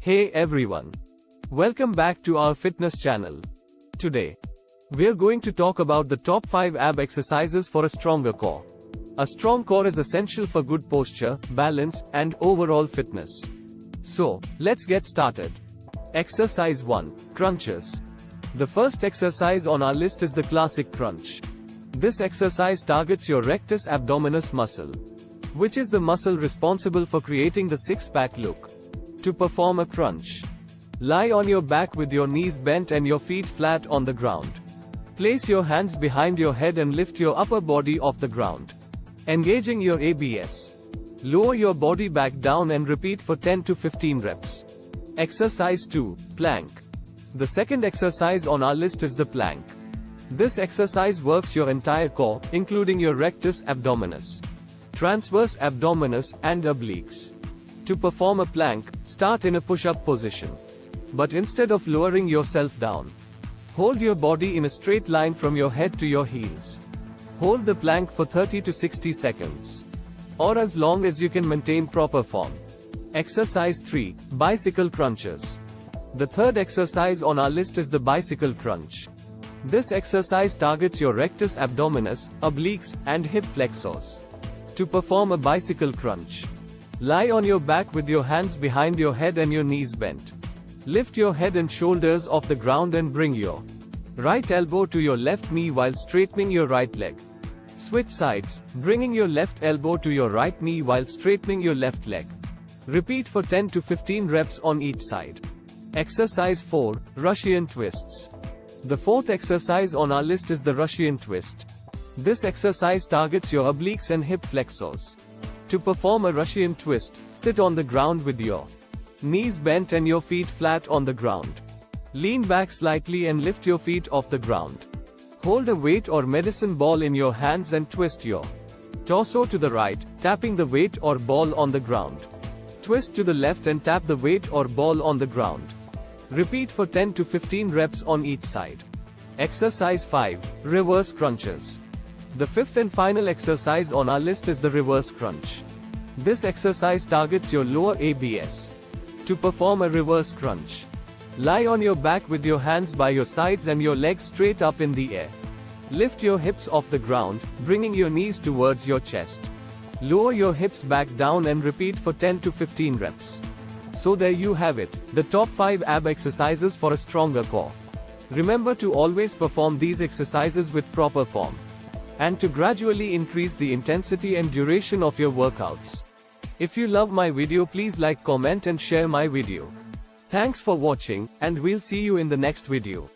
Hey everyone. Welcome back to our fitness channel. Today, we're going to talk about the top 5 ab exercises for a stronger core. A strong core is essential for good posture, balance, and overall fitness. So, let's get started. Exercise 1. Crunches. The first exercise on our list is the classic crunch. This exercise targets your rectus abdominis muscle, which is the muscle responsible for creating the six-pack look. To perform a crunch, lie on your back with your knees bent and your feet flat on the ground. Place your hands behind your head and lift your upper body off the ground, engaging your abs. Lower your body back down and repeat for 10 to 15 reps. Exercise 2. Plank. The second exercise on our list is the plank. This exercise works your entire core, including your rectus abdominis, transverse abdominis, and obliques. To perform a plank, start in a push-up position. But instead of lowering yourself down, hold your body in a straight line from your head to your heels. Hold the plank for 30 to 60 seconds, or as long as you can maintain proper form. Exercise 3. Bicycle crunches. The third exercise on our list is the bicycle crunch. This exercise targets your rectus abdominis, obliques, and hip flexors. To perform a bicycle crunch, lie on your back with your hands behind your head and your knees bent. Lift your head and shoulders off the ground and bring your right elbow to your left knee while straightening your right leg. Switch sides, bringing your left elbow to your right knee while straightening your left leg. Repeat for 10 to 15 reps on each side. Exercise 4. Russian twists. The fourth exercise on our list is the Russian twist. This exercise targets your obliques and hip flexors. To perform a Russian twist, sit on the ground with your knees bent and your feet flat on the ground. Lean back slightly and lift your feet off the ground. Hold a weight or medicine ball in your hands and twist your torso to the right, tapping the weight or ball on the ground. Twist to the left and tap the weight or ball on the ground. Repeat for 10 to 15 reps on each side. Exercise 5. Reverse crunches. The fifth and final exercise on our list is the reverse crunch. This exercise targets your lower abs. To perform a reverse crunch, lie on your back with your hands by your sides and your legs straight up in the air. Lift your hips off the ground, bringing your knees towards your chest. Lower your hips back down and repeat for 10 to 15 reps. So there you have it, the top 5 ab exercises for a stronger core. Remember to always perform these exercises with proper form, and to gradually increase the intensity and duration of your workouts. If you love my video, please like, comment and share my video. Thanks for watching, and we'll see you in the next video.